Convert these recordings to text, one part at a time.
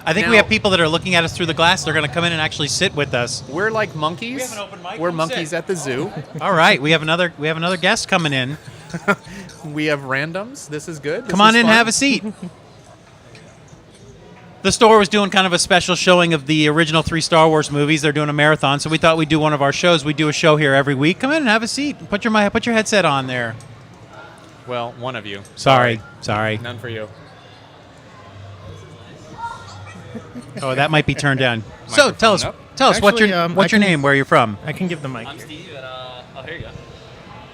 I think Now- we have people that are looking at us through the glass. They're going to come in and actually sit with us. We're like monkeys. We have an open mic. We're Come monkeys sit. at the zoo. All right, we have another guest coming in. We have randoms. This is good. Come on in, have a seat. The store was doing kind of a special showing of the original 3 Star Wars movies. They're doing a marathon, so we thought we'd do one of our shows. We do a show here every week. Come in and have a seat. Put your headset on there. Well, one of you. Sorry. None for you. Oh, that might be turned down. So tell us, up. what's Actually, your I name? Where you're from? I can give the mic I'm here. Steve, and here you go.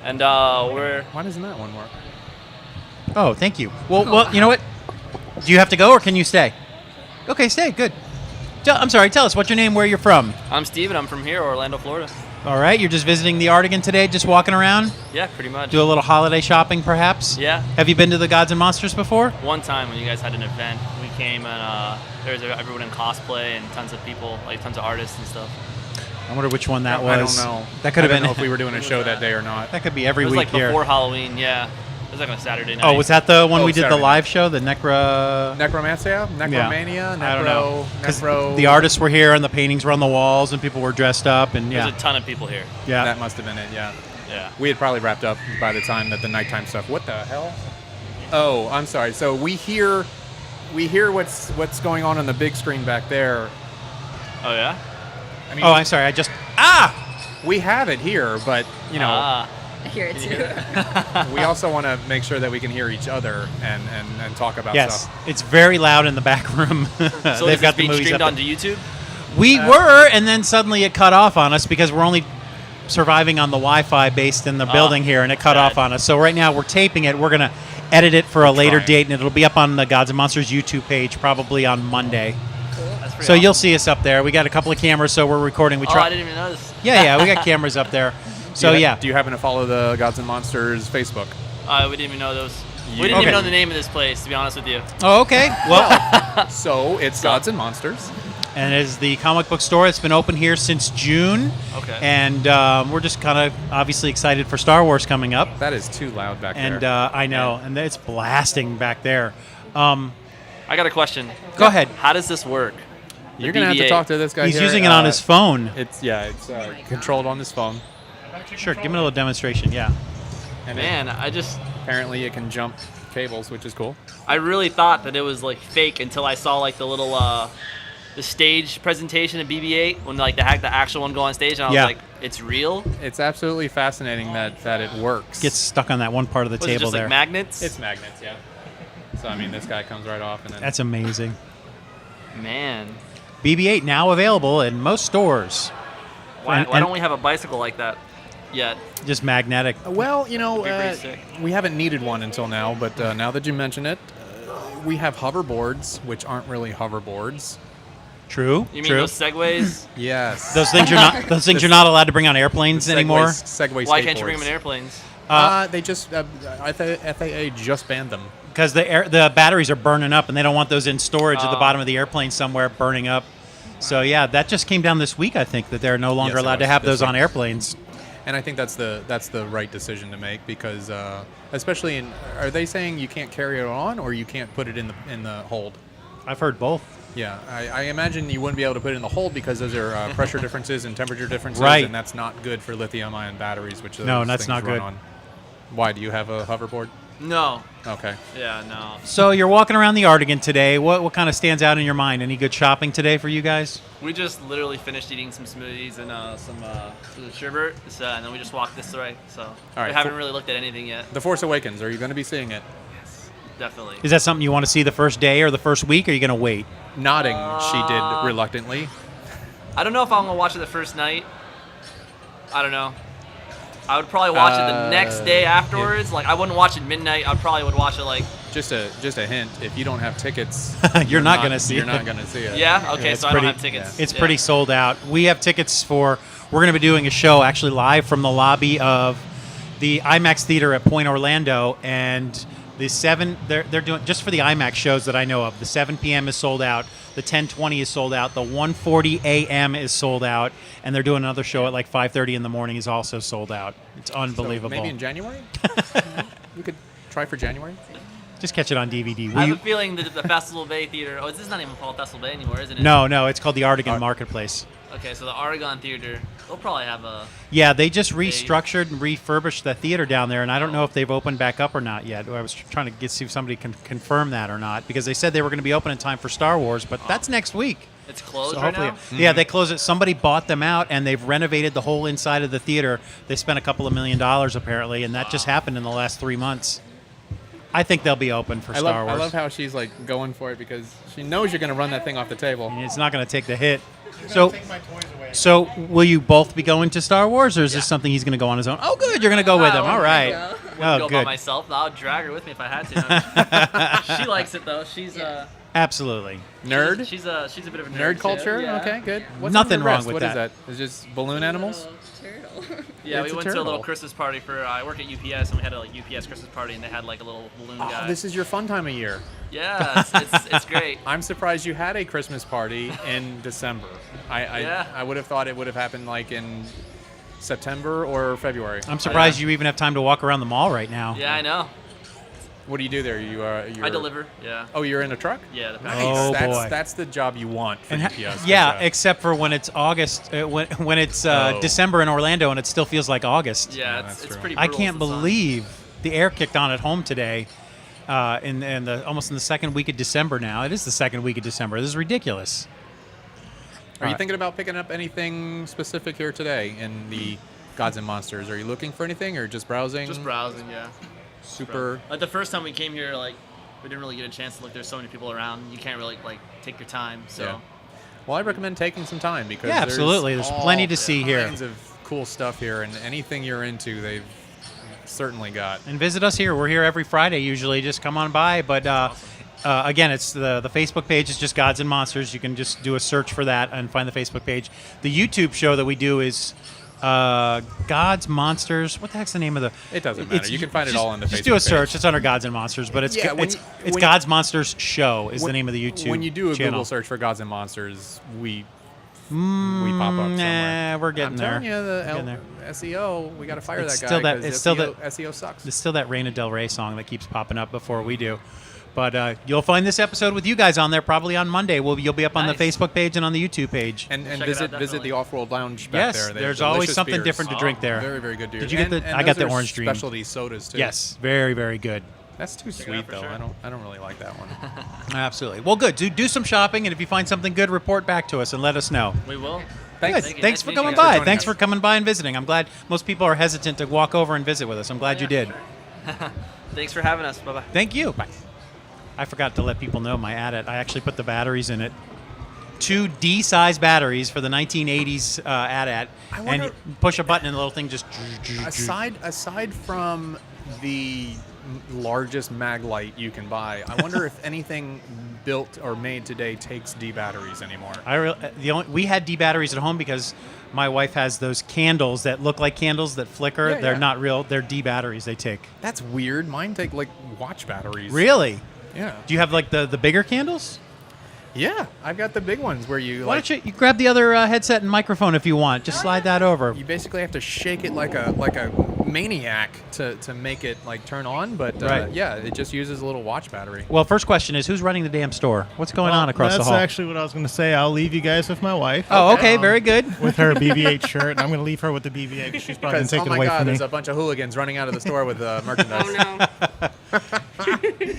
And we're Why doesn't that one work? Oh, thank you. Well, you know what? Do you have to go or can you stay? Okay, stay. Good. I'm sorry. Tell us what's your name, where you're from. I'm Steve, and I'm from here, Orlando, Florida. All right, you're just visiting the Artigan today, just walking around, Yeah, pretty much. do a little holiday shopping, perhaps. Yeah. Have you been to the Gods and Monsters before? One time when you guys had an event, we came and there was everyone in cosplay and tons of people, like tons of artists and stuff. I wonder which one that I was. don't know. That could have I been. don't know if we were doing a show that day or not. That could be every It was week like here. before Halloween, yeah. It was like on a Saturday night. Oh, was that the one Oh, we did Saturday the live show, the Necra? Necromancia? Necromania? I don't know. 'Cause Necro... the artists were here and the paintings were on the walls and people were dressed up and There's a ton of people here. yeah. That must have been it, yeah. Yeah. We had probably wrapped up by the time that the nighttime stuff. What the hell? Oh, I'm sorry. So we hear what's going on the big screen back there. Oh, yeah? I mean, Oh, I'm sorry. we have it here, but you know, I hear it too. we also want to make sure that we can hear each other and talk about Yes, stuff. it's very loud in the back room. So They've is got this the being movies streamed up onto YouTube? We were, and then suddenly it cut off on us because we're only surviving on the Wi-Fi based in the building here, and it cut sad. off on us. So right now we're taping it. We're gonna edit it for a later trying. date, and it'll be up on the Gods and Monsters YouTube page probably on Monday. That's pretty So awesome. you'll see us up there. We got a couple of cameras, so we're recording. We Oh, try. I didn't even notice. Yeah, we got cameras up there. So yeah. Do you happen to follow the Gods and Monsters Facebook? We didn't even know those. You- We didn't Okay. even know the name of this place, to be honest with you. Oh, okay. Well, So it's Gods and Monsters. and it is the comic book store. It's been open here since June. Okay. And we're just kind of obviously excited for Star Wars coming up. That is too loud back And there. I know, and it's blasting back there. I got a question. Go ahead. How does this work? You're gonna have to BB-8. talk to this guy. He's here. using it on his phone. It's controlled on his phone. Sure, give me a little demonstration. Yeah. And Man, apparently it can jump cables, which is cool. I really thought that it was like fake until I saw like the little the stage presentation of BB-8 when like the actual one go on stage, and I was Yeah. like, it's real. It's absolutely fascinating that it works. Gets stuck on that one part of the Was it table just there. like magnets? It's magnets, yeah. So I mean, this guy comes right off, and then That's amazing. Man, BB-8 now available in most stores. why And- don't we have a bicycle like that yet? Just magnetic. well, you know, That'd be pretty sick. we haven't needed one until now, but now that you mention it, we have hoverboards, which aren't really hoverboards. True. You mean True. those segways? Yes. Those things you're not. Those things you're not allowed to bring on airplanes anymore. Segway Why can't you bring skateboards. them in airplanes? They just FAA just banned them. Because the batteries are burning up, and they don't want those in storage at the Oh. bottom of the airplane somewhere burning up. So yeah, that just came down this week. I think that they're no longer Yes, it allowed to was have this those on week. airplanes. And I think that's the right decision to make because especially are they saying you can't carry it on or you can't put it in the hold? I've heard both. Yeah, I imagine you wouldn't be able to put it in the hold because those are pressure differences and temperature differences, Right. and that's not good for lithium-ion batteries, which those No, that's things not run good. on. Why do you have a hoverboard? No. Okay. Yeah, no. So you're walking around the Artigan today. What kind of stands out in your mind? Any good shopping today for you guys? We just literally finished eating some smoothies and some sherbet, and then we just walked this way. So right, we haven't for- really looked at anything yet. The Force Awakens. Are you going to be seeing it? Definitely. Is that something you want to see the first day or the first week? Or are you going to wait? Nodding, she did reluctantly. I don't know if I'm gonna watch it the first night. I don't know. I would probably watch it the next day afterwards. Like I wouldn't watch it midnight. I probably would watch it like. Just a hint. If you don't have tickets, You're not gonna see You're it. not going to see it. Yeah. Okay. it's so I pretty- don't have tickets. It's Yeah. pretty sold out. We have tickets for. We're going to be doing a show actually live from the lobby of the IMAX theater at Point Orlando, and the 7. They're doing just for the IMAX shows that I know of. The 7 p.m. is sold out. The 10:20 is sold out. The 1:40 a.m. is sold out, and they're doing another show at like 5:30 in the morning is also sold out. It's So unbelievable. maybe in January. We could try for January. Just catch it on DVD. I Will have you? a feeling that the Festival Bay Theater. Oh, this is not even called Festival Bay anymore, isn't it? No, it's called the Artigan Marketplace. Okay, so the Argonne Theater. They'll probably have a. Yeah, they just restructured and refurbished the theater down there, and I don't know if they've opened back up or not yet. I was trying to see if somebody can confirm that or not, because they said they were going to be open in time for Star Wars, but that's next week. It's closed So right hopefully, now. yeah, they closed it. Somebody bought them out, and they've renovated the whole inside of the theater. They spent a couple of $1 million apparently, and that just happened in the last 3 months. I think they'll be open for Star Wars. I love how she's like going for it because she knows you're going to run that thing off the table. It's not going to take the hit. So will you both be going to Star Wars, or is this something he's going to go on his own? Oh, good, you're going to go with him. All right. go. Oh, Go by good. myself. I would drag her with me if I had to. She likes it though. She's Absolutely. Nerd? She's a bit of a Nerd too. culture? Yeah. Okay, good. What's Nothing on your wrong wrist? with What is that. that? Is it just balloon animals? Turtle. Yeah, It's we a went to a little turtle. Christmas party for. I work at UPS, and we had a UPS Christmas party, and they had like a little balloon guy. Oh, this is your fun time of year. Yeah, it's great. I'm surprised you had a Christmas party in December. Yeah. I would have thought it would have happened like in September or February. I'm surprised you even have time to walk around the mall right now. Yeah, I know. What do you do there? I deliver. Yeah. Oh, you're in a truck? Yeah. The Nice. package. Oh, that's, boy. that's the job you want for And UPS. 'cause, yeah, except for when it's August, when it's Oh. December in Orlando, and it still feels like August. Yeah, that's it's true. pretty. I brutal can't with the sun. believe the air kicked on at home today. In the almost in the second week of December now. It is the second week of December. This is ridiculous. Are you thinking about picking up anything specific here today in the Gods and Monsters? Are you looking for anything or just browsing? Just browsing, yeah. Super. Like the first time we came here, like we didn't really get a chance to look. There's so many people around. You can't really like take your time. So. Yeah. Well, I recommend taking some time because Yeah, absolutely. There's plenty to see here. kinds of cool stuff here, and anything you're into, they've certainly got. And visit us here. We're here every Friday usually. Just come on by. But again, it's the Facebook page is just Gods and Monsters. You can just do a search for that and find the Facebook page. The YouTube show that we do is Gods Monsters. What the heck's the name of the? It doesn't matter. You can find it just- all on the Just Facebook do a page. search. It's under Gods and Monsters, but it's Yeah, when it's you- it's when- Gods Monsters Show is the name of the YouTube. When you do a channel. Google search for Gods and Monsters, we pop up somewhere. Nah, we're getting I'm there. telling you, the Getting there. SEO, we got to fire It's that guy. still that- 'cause it's still SEO, that- SEO sucks. There's still that Reina Del Rey song that keeps popping up before we do. But you'll find this episode with you guys on there probably on Monday. You'll be up on the Nice. Facebook page and on the YouTube page. And Check it out, visit definitely. the Off-World Lounge back Yes, there. They have there's always delicious something beers. different to drink there. Very, very good beers. Did you get the- And I got those the are Orange Dream. Specialty sodas too. Yes, very, very good. That's too it out sweet for though. sure. I don't really like that one. Absolutely. Well, good. Do some shopping, and if you find something good, report back to us and let us know. We will. Thanks. Good. Thank you. Thanks Nice for meeting coming you. by. joining Thanks us. for coming by and visiting. I'm glad most people are hesitant to walk over and visit with us. I'm glad you did. Thanks for having us. Bye bye. Thank you. Bye. I forgot to let people know my AT-AT. I actually put the batteries in it. 2 D-size batteries for the 1980s AT-AT. I And wonder- you push a button and the little thing just... Aside from the largest mag light you can buy, I wonder if anything built or made today takes D batteries anymore. We had D batteries at home because my wife has those candles that look like candles that flicker. Yeah, They're yeah. not real. They're D batteries they take. That's weird. Mine take like watch batteries. Really? Yeah. Do you have like the bigger candles? Yeah, I've got the big ones where you Why like don't you grab the other headset and microphone if you want? Just slide that over. you basically have to shake it like a maniac to make it like turn on, but Right. yeah, it just uses a little watch battery. Well, first question is who's running the damn store? What's going on across the That's hall? actually what I was going to say. I'll leave you guys with my wife. Oh, okay, very good. With her BB-8 shirt, and I'm going to leave her with the BB-8 because she's probably going Because to take oh it my away god, from me. there's a bunch of hooligans running out of the store with merchandise. Oh no.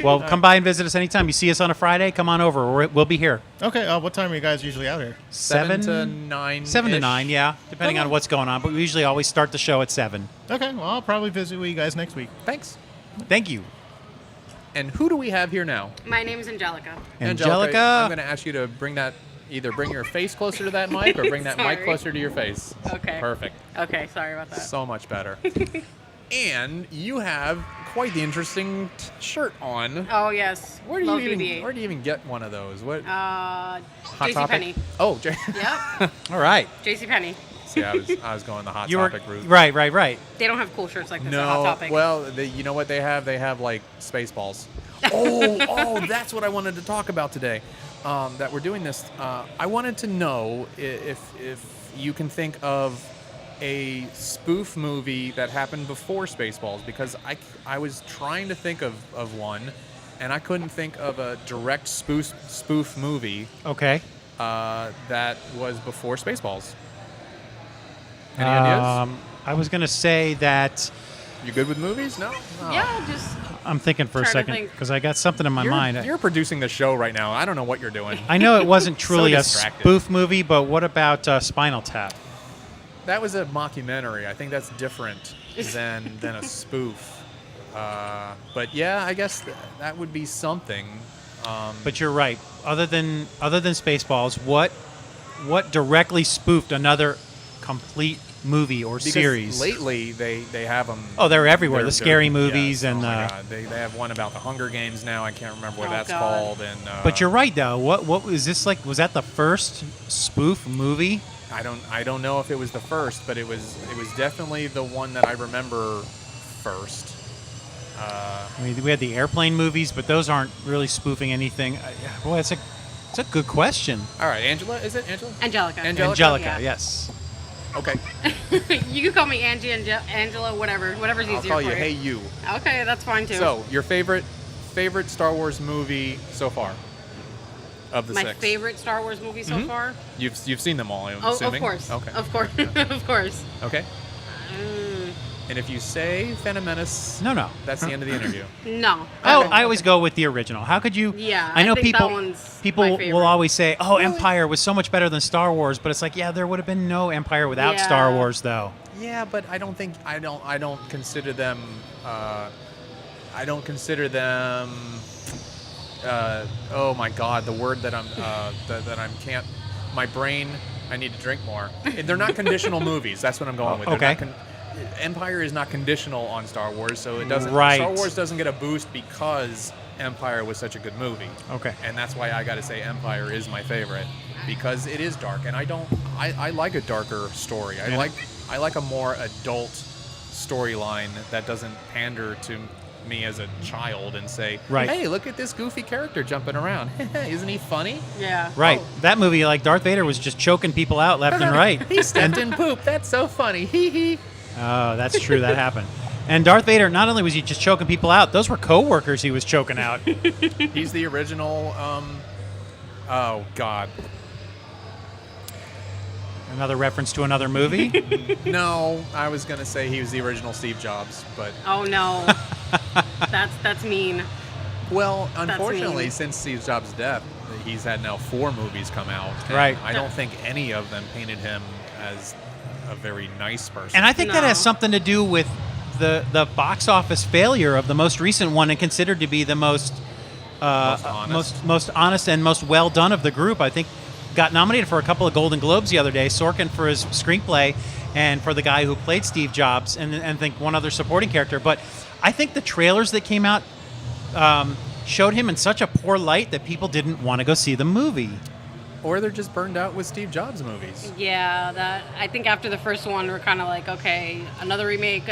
Well, come by and visit us anytime. You see us on a Friday, come on over. We'll be here. Okay, what time are you guys usually out here? 7 to 9. 7 to 9, yeah, depending on what's going on. But we usually always start the show at 7. Okay, well, I'll probably visit with you guys next week. Thanks. Thank you. And who do we have here now? My name is Angelica. I'm Angelica. going to ask you to either bring your face closer to that mic or bring that mic Sorry. closer to your face. Okay. Perfect. Okay, sorry about that. So much better. And you have quite the interesting shirt on. Oh yes. Where do Love you BB-8. even get one of those? What? Hot Hot JC Topic? Penney. Oh, Yep. All right. JC Penney. see, I was going the Hot You were Topic route. right. They don't have cool shirts like this at Hot No, Topic. well, you know what they have? They have like Spaceballs. oh, that's what I wanted to talk about today. That we're doing this. I wanted to know if you can think of a spoof movie that happened before Spaceballs, because I was trying to think of one, and I couldn't think of a direct spoof movie Okay. that was before Spaceballs. Any ideas? I was gonna say that You good with movies? No. Oh. Yeah, just I'm thinking for a Trying to second think. because I got something in my mind. You're producing the show right now. I don't know what you're doing. I know it wasn't truly a distracted. spoof movie, but what about Spinal Tap? That was a mockumentary. I think that's different than a spoof. But yeah, I guess that would be something. But you're right. Other than Spaceballs, what directly spoofed another complete movie or Because series? lately they have them. Oh, they're everywhere. The scary movies and oh my the. God. They have one about the Hunger Games now. I can't remember what Oh, that's God. called. And But you're right though. What was this like? Was that the first spoof movie? I don't know if it was the first, but it was definitely the one that I remember first. I mean, we had the airplane movies, but those aren't really spoofing anything. Boy, it's a good question. All right, Angela, is it Angela? Angelica. Angelica, Yeah. yes. Okay, You can call me Angie, Angela, whatever's easier I'll call for you Hey You. Okay, that's fine too. So, your favorite Star Wars movie so far of the my six? favorite Star Wars movie so far? You've seen them all, I'm Oh, assuming. of course. Okay. Of course. Of course. Okay. Mm, And if you say Phantom Menace, No. that's the end of the interview. no. I always go with the original. How could you? Yeah, I know I think that people. one's my People favorite. will always say, "Oh, Empire was so much better than Star Wars," but it's like, yeah, there would have been no Empire without Yeah. Star Wars, though. Yeah, but I don't consider them. I don't consider them. Oh my God, the word that I'm can't. My brain. I need to drink more. They're not conditional movies. That's what I'm going with. They're Okay. not Empire is not conditional on Star Wars, so it doesn't. Right. Star Wars doesn't get a boost because Empire was such a good movie. Okay. And that's why I got to say Empire is my favorite because it is dark, and I like a darker story. Yeah. I like a more adult storyline that doesn't pander to me as a child and say, Right. "Hey, look at this goofy character jumping around. Isn't he funny?" Yeah. Right. That movie, like Darth Vader, was just choking people out left and right. He stepped in poop. That's so funny. Hee hee. Oh, that's true. That happened. And Darth Vader, not only was he just choking people out, those were co-workers he was choking out. He's the original. Oh God. Another reference to another movie. No, I was gonna say he was the original Steve Jobs, but Oh no. that's mean. well, unfortunately, mean. since Steve Jobs' death, he's had now 4 movies come out. and Right. I don't think any of them painted him as a very nice person. And I think that No. has something to do with the box office failure of the most recent one and considered to be the most honest. honest and most well done of the group. I think got nominated for a couple of Golden Globes the other day. Sorkin for his screenplay and for the guy who played Steve Jobs and I think one other supporting character. But I think the trailers that came out showed him in such a poor light that people didn't want to go see the movie. Or they're just burned out with Steve Jobs movies. Yeah, that I think after the first one we're kind of like, okay, another remake,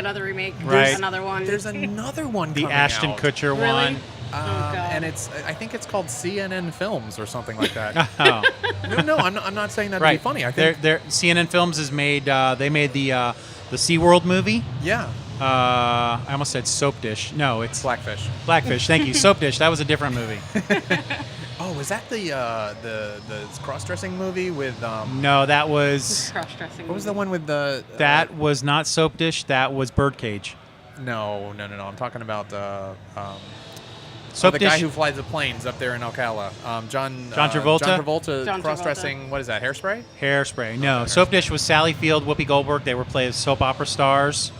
Right. another one. There's another one The coming Ashton out. Kutcher Really? one. Oh, God. And I think it's called CNN Films or something like that. Oh. no, I'm not saying that to Right. be funny. I think, CNN Films has made. They made the SeaWorld movie. yeah, I almost said Soap Dish. No, it's Blackfish. Blackfish. Thank you. Soap Dish. That was a different movie. Oh, was that the cross-dressing movie with No, that was Cross-dressing. what was the one with the that was not Soap Dish. That was Birdcage. No. I'm talking about Soap the Dish. guy who flies the planes up there in Ocala. John Travolta? John Travolta John Travolta. cross-dressing. What is that? Hairspray? Hairspray. No, Okay, Soap Dish was Sally Field, Whoopi Goldberg. They were playing soap opera stars.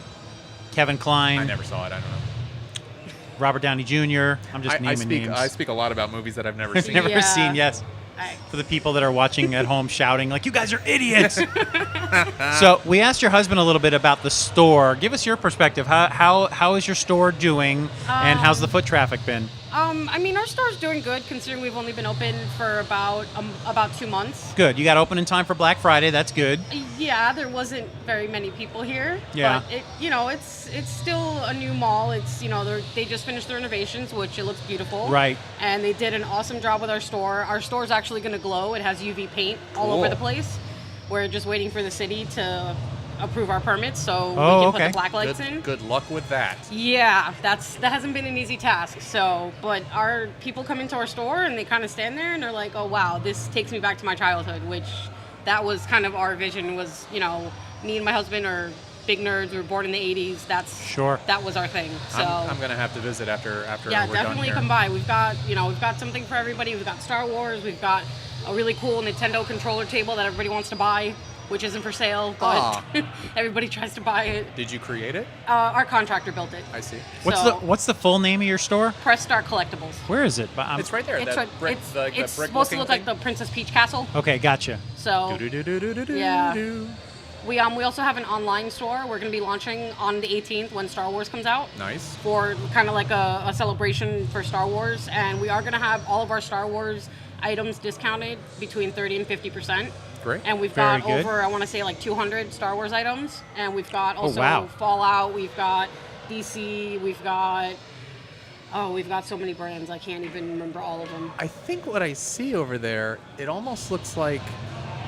Kevin Kline, I never saw it. I don't know. Robert Downey Jr. I'm just naming names. I speak a lot about movies that I've never seen. Never Yeah. seen. Yes. For the people that are watching at home shouting like, you guys are idiots. So we asked your husband a little bit about the store. Give us your perspective. How is your store doing and how's the foot traffic been? I mean, our store's doing good considering we've only been open for about 2 months. Good. You got open in time for Black Friday. That's good. Yeah, there wasn't very many people here. Yeah. But it's still a new mall. It's they just finished the renovations, which it looks beautiful. Right. And they did an awesome job with our store. Our store's actually going to glow. It has UV paint all over Cool. the place. We're just waiting for the city to approve our permits so we Oh, can okay. put the black lights in. Good luck with that. Yeah, that hasn't been an easy task. So, but our people come into our store and they kind of stand there and they're like, "Oh wow, this takes me back to my childhood," which that was kind of our vision. Was, you know, me and my husband are big nerds. We were born in the '80s. Sure. That was our thing. So I'm gonna have to visit after yeah, we're definitely done come here. by. We've got something for everybody. We've got Star Wars. We've got a really cool Nintendo controller table that everybody wants to buy, which isn't for sale, but Aw. everybody tries to buy it. Did you create it? Our contractor built it. I see. What's the full name of your store? Press Star Collectibles. Where is it? It's right there. It's, that brick, it's, the, it's the brick supposed to look looking like the Princess Peach castle. Okay, gotcha. So thing? Yeah. Do-do-do-do-do-do-do. we also have an online store. We're going to be launching on the 18th when Star Wars comes out. Nice. For kind of like a celebration for Star Wars, and we are going to have all of our Star Wars items discounted between 30 and 50%. Great. And we've Very got good. over, I want to say, like 200 Star Wars items, and we've got also wow. Fallout. We've got DC. We've got so many brands. I can't even remember all of them. I think what I see over there, it almost looks like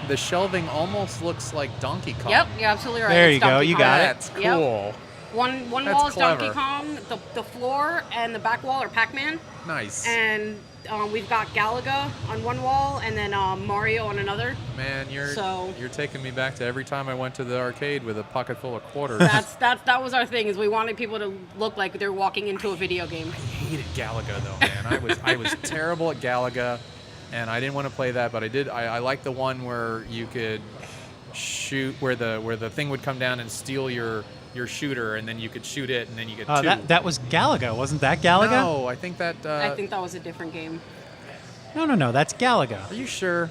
the shelving almost looks like Donkey Kong. Yep, you're absolutely right. There It's you go, Donkey you Kong. got it. That's Yep. cool. One That's wall is Donkey clever. Kong. The floor and the back wall are Pac-Man. Nice. And we've got Galaga on one wall, and then Mario on another. Man, you're So- taking me back to every time I went to the arcade with a pocket full of quarters. That was our thing, is we wanted people to look like they're walking into a video game. I hated Galaga though, man. I was terrible at Galaga, and I didn't want to play that. But I did. I liked the one where you could shoot, where the thing would come down and steal your shooter, and then you could shoot it, and then you get two. That was Galaga, wasn't that Galaga? No, I think that. I think that was a different game. No, that's Galaga. Are you sure?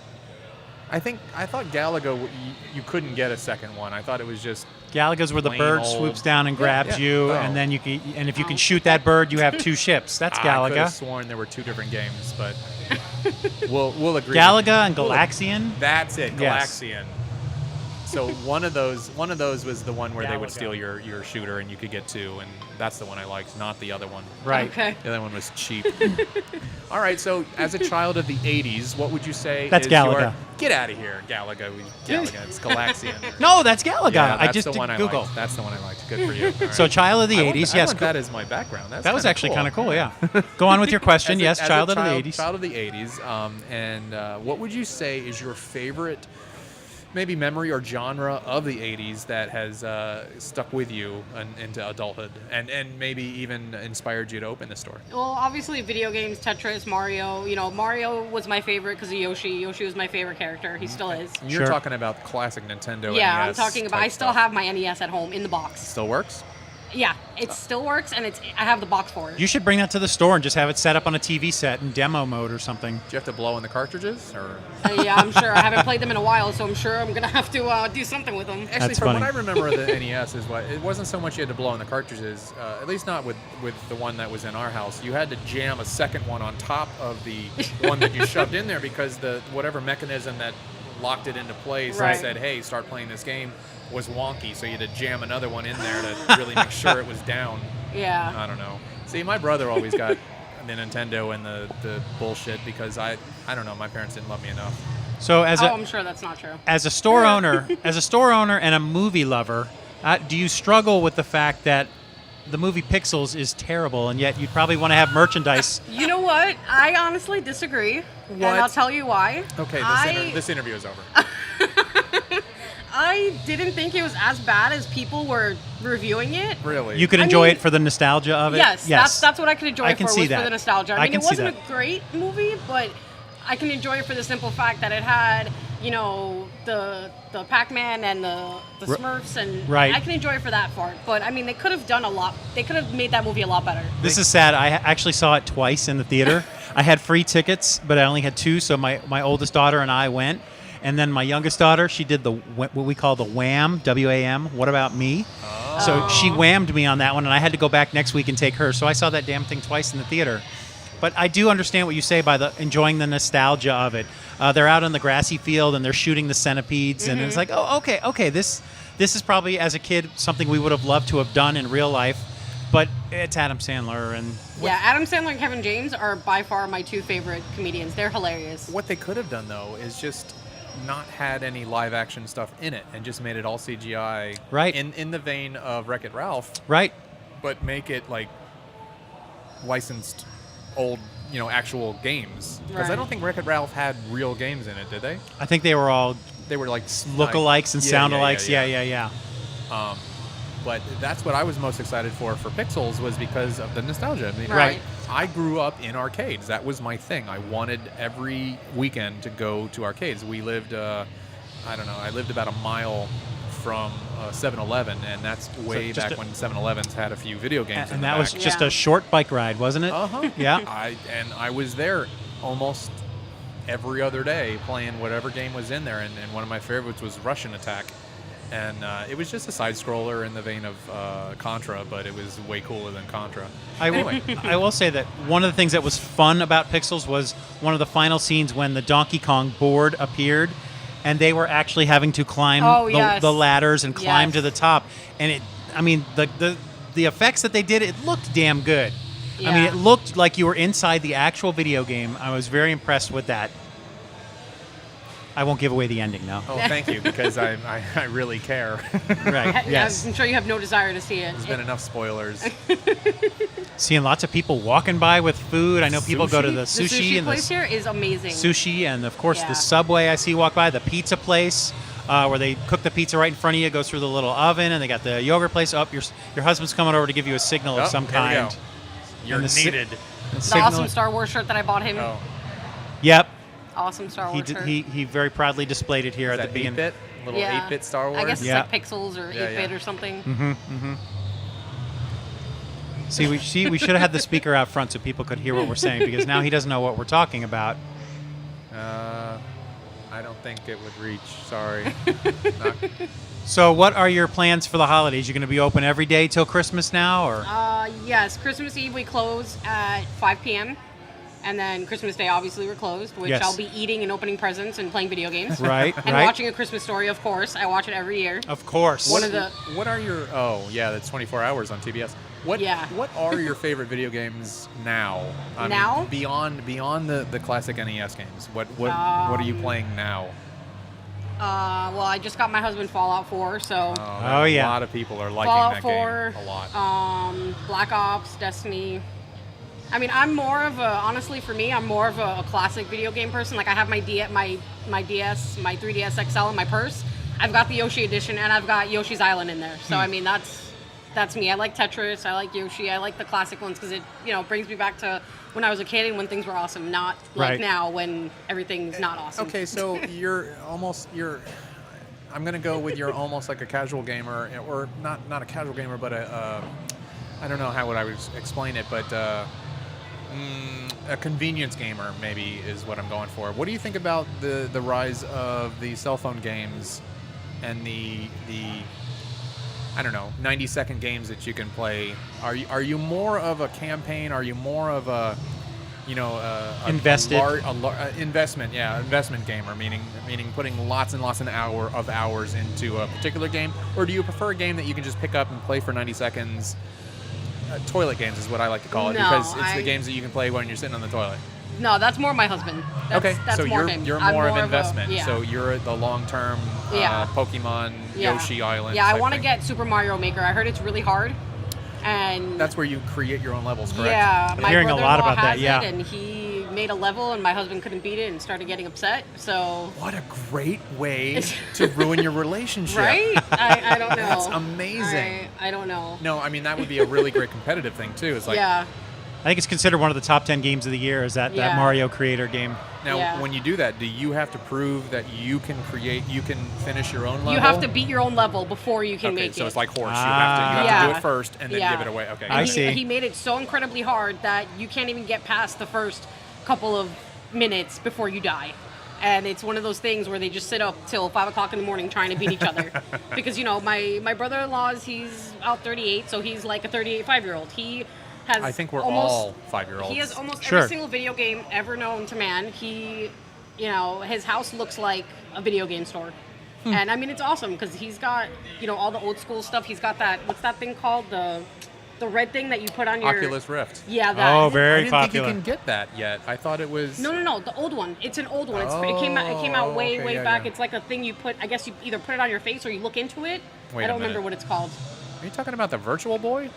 I thought Galaga you couldn't get a second one. I thought it was just Galaga's where the Plain bird old- swoops down and grabs yeah. you, Oh. and then if you can shoot that bird, you have two ships. That's I could have Galaga. sworn there were two different games, but we'll agree. Galaga and Galaxian. That's it, Yes. Galaxian. So one of those was the one where they would Galaga. steal your shooter and you could get two, and that's the one I liked, not the other one. Right. Okay. The other one was cheap. All right, so as a child of the '80s, what would you say? That's is Galaga. Your, get out of here, Galaga. It's Galaxian. No, that's Galaga. Yeah, I that's just the did one I Google. liked. That's the one I liked. Good for you. All So right. child of the I want 80s, I yes. want that as my background. That's That was kinda actually cool. kind of cool, yeah. Go on with your question. Yes, as a child of the 80s. Child of the 80s. And what would you say is your favorite, maybe memory or genre of the 80s that has stuck with you into adulthood, and maybe even inspired you to open the store? Well, obviously video games, Tetris, Mario. You know, Mario was my favorite because of Yoshi. Yoshi was my favorite character. He still is. You're Sure. talking about classic Nintendo. Yeah, I'm NES talking about. type I still stuff. have my NES at home in the box. Still works? Yeah, it still works, and I have the box for it. You should bring that to the store and just have it set up on a TV set in demo mode or something. Do you have to blow in the cartridges, or? Yeah, I'm sure. I haven't played them in a while, so I'm sure I'm gonna have to do something with them. Actually, That's from funny. what I remember of the NES is it wasn't so much you had to blow in the cartridges, at least not with the one that was in our house. You had to jam a second one on top of the one that you shoved in there, because the whatever mechanism that locked it into place Right. and said, hey, start playing this game, was wonky, so you had to jam another one in there to really make sure it was down. Yeah. I don't know. See, my brother always got the Nintendo and the bullshit because I don't know, my parents didn't love me enough. So I'm sure that's not true. as a store owner, and a movie lover, do you struggle with the fact that the movie Pixels is terrible, and yet you'd probably want to have merchandise? You know what? I honestly disagree, and What? I'll tell you why. Okay, this interview is over. I didn't think it was as bad as people were reviewing it. Really? You could I enjoy mean, it for the nostalgia of it. Yes, that's what I could enjoy I it can for, see was that. for the nostalgia. I I mean, can it see wasn't that. a great movie, but I can enjoy it for the simple fact that it had, you know, the Pac-Man and the Smurfs, and Right. I can enjoy it for that part. But I mean, they could have done a lot. They could have made that movie a lot better. This is sad. I actually saw it twice in the theater. I had free tickets, but I only had two, so my oldest daughter and I went. And then my youngest daughter, she did what we call the WHAM, W-A-M, What About Me? So she whammed me on that one, and I had to go back next week and take her. So I saw that damn thing twice in the theater. But I do understand what you say by enjoying the nostalgia of it. They're out on the grassy field, and they're shooting the centipedes, and it's like, oh, okay, this is probably, as a kid, something we would have loved to have done in real life. But it's Adam Sandler, and Yeah, Adam Sandler and Kevin James are by far my two favorite comedians. They're hilarious. What they could have done, though, is just not had any live action stuff in it and just made it all CGI. Right. In the vein of Wreck-It Ralph, Right. but make it like licensed old, actual games. Because I Right. don't think Wreck-It Ralph had real games in it, did they? I think they were all They were like lookalikes and sound-alikes. Yeah. But that's what I was most excited for Pixels was because of the nostalgia. I mean, Right. I grew up in arcades. That was my thing. I wanted every weekend to go to arcades. We lived, I lived about a mile from 7-Eleven, and that's way just back when 7-Elevens had a few video games. in And the that was back. just Yeah. a short bike ride, wasn't it? Uh-huh. Yeah. I was there almost every other day playing whatever game was in there, and one of my favorites was Russian Attack. And it was just a side scroller in the vein of Contra, but it was way cooler than Contra. I will say that one of the things that was fun about Pixels was one of the final scenes when the Donkey Kong board appeared, and they were actually having to climb Oh, yes. the ladders and climb Yes. to the top. And the effects that they did, it looked damn good. I mean, Yeah. it looked like you were inside the actual video game. I was very impressed with that. I won't give away the ending, though. Oh, thank you, because I really care. Right. Yes. I'm sure you have no desire to see it. There's been enough spoilers. Seeing lots of people walking by with food. I know people go to the The sushi and place here is amazing. sushi, and of course Yeah. the Subway I see walk by, the pizza place where they cook the pizza right in front of you, goes through the little oven, and they got the yogurt place. Up, your husband's coming over to give you a signal of Oh, some here we go. kind. You're And the si- needed. The The signal- awesome Star Wars shirt that I bought him. Oh, Yep, Awesome Star he Wars did, shirt. he very proudly displayed it here is at that the beginning. 8-bit? Little 8-bit Star Wars? I guess it's Yeah. like Pixels or 8-bit Yeah, yeah. or something. See, we should have had the speaker out front so people could hear what we're saying, because now he doesn't know what we're talking about. I don't think it would reach. Sorry. So, what are your plans for the holidays? You're going to be open every day till Christmas now, or Yes, Christmas Eve we close at 5 p.m. And then Christmas Day, obviously, we're closed, which Yes. I'll be eating and opening presents and playing video games. right? And right. watching A Christmas Story, of course. I watch it every year. Of course. One of the- What are your? Oh, yeah, that's 24 hours on TBS. What? Yeah. What are your favorite video games now? I mean, Now? beyond the classic NES games. What are you playing now? Well, I just got my husband Fallout 4, so Oh, yeah. A lot of people are liking Fallout that 4, game a lot. Black Ops, Destiny. I mean, I'm more of a, honestly, for me, I'm more of a classic video game person. Like, I have my DS, my 3DS XL in my purse. I've got the Yoshi edition, and I've got Yoshi's Island in there. So, I mean, that's me. I like Tetris. I like Yoshi. I like the classic ones because it, brings me back to when I was a kid and when things were awesome, not like Right. now when everything's not awesome. Okay, so I'm gonna go with you're almost like a casual gamer, or not a casual gamer, but I don't know how would I would explain it, but a convenience gamer maybe is what I'm going for. What do you think about the rise of the cell phone games and the I don't know 90-second games that you can play? Are you more of a campaign? Are you more of a Invested. investment gamer, meaning putting lots and lots of hours into a particular game, or do you prefer a game that you can just pick up and play for 90 seconds? Toilet games is what I like to call it, No, because it's the games that you can play when you're sitting on the toilet. No, that's more my husband. That's so more you're him. you're I'm more of a- investment. yeah. So you're the long-term Yeah. Pokemon Yeah. Yoshi Island. Yeah, I type want to thing. get Super Mario Maker. I heard it's really hard. And That's where you create your own levels, correct? yeah, my hearing a lot brother-in-law about that, has yeah. it, and he made a level, and my husband couldn't beat it and started getting upset. So, What a great way to ruin your relationship. right? I don't know. That's amazing. I don't know. No, I mean that would be a really great competitive thing too. It's like Yeah. I think it's considered one of the top 10 games of the year. Is that Yeah. Mario Creator game? now Yeah. when you do that, do you have to prove that you can finish your own level? You have to beat your own level before you can Okay, make so it. it's like horse. You Ah. have to Yeah. do it first and then Yeah. give it away. Okay. I And see. He made it so incredibly hard that you can't even get past the first couple of minutes before you die. And it's one of those things where they just sit up till 5 o'clock in the morning trying to beat each other. Because, my brother-in-law, he's out 38, so he's like a 5-year-old. He has I think we're almost, all 5-year-olds. He has almost Sure. every single video game ever known to man. His house looks like a video game store. And I mean, it's awesome because he's got, all the old school stuff. He's got that, what's that thing called? The the red thing that you put on your Oculus Rift. Yeah, that. Oh, I very didn't popular. think you can get that yet. I thought it was. No, the old one. It's an old one. It came out way, okay, way yeah, back. yeah. It's like a thing you put. I guess you either put it on your face or you look into it. Wait I a don't remember minute. what it's called. Are you talking about the Virtual Boy?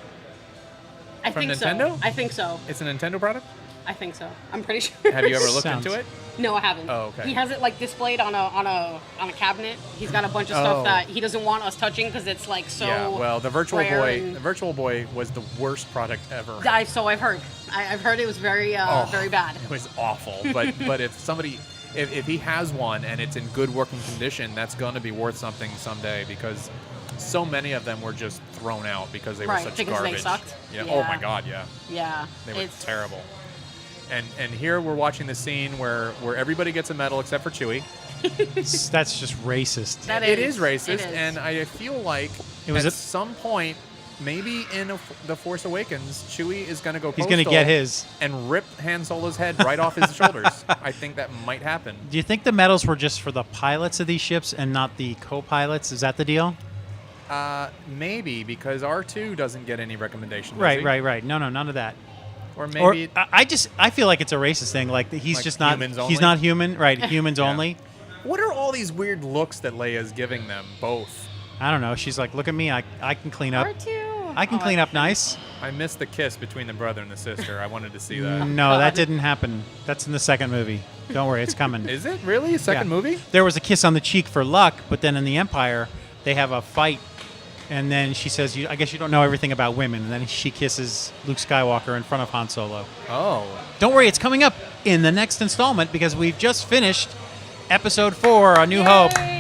I From think Nintendo? so. I think so. It's a Nintendo product. I think so. I'm pretty sure. Have you ever looked Sounds- into it? No, I haven't. Oh, okay. He has it like displayed on a cabinet. He's got a bunch of Oh. stuff that he doesn't want us touching because it's like so. Yeah. Well, the Virtual rare Boy. and- The Virtual Boy was the worst product ever. So I've heard. I've heard it was very very bad. It was awful. But if somebody, if he has one and it's in good working condition, that's going to be worth something someday because so many of them were just thrown out because they were Right, such because they garbage. sucked? Yeah. Yeah. Oh my God. Yeah. Yeah. They were it's terrible. And here we're watching the scene where everybody gets a medal except for Chewie. That's just racist. That It is racist, It is. and I feel like It was at a- some point, maybe in The Force Awakens, Chewie is going to go He's going to postal get his. and rip Han Solo's head right off his shoulders. I think that might happen. Do you think the medals were just for the pilots of these ships and not the co-pilots? Is that the deal? Maybe because R2 doesn't get any recommendation. does Right, he? right. No, none of that. Or Or maybe I feel like it's a racist thing. Like he's Like just not. humans He's only? not human. Right, humans Yeah. only. what are all these weird looks that Leia's giving them both? I don't know. She's like, look at me. I can clean up. R2. I can clean up nice. I missed the kiss between the brother and the sister. I wanted to see that. No, that God. didn't happen. That's in the second movie. Don't worry, it's coming. Is it really a second Yeah. movie? There was a kiss on the cheek for Luck, but then in the Empire, they have a fight, and then she says, "I guess you don't know everything about women." And then she kisses Luke Skywalker in front of Han Solo. Oh. Don't worry, it's coming up in the next installment because we've just finished Episode 4, A New Hope. Yay!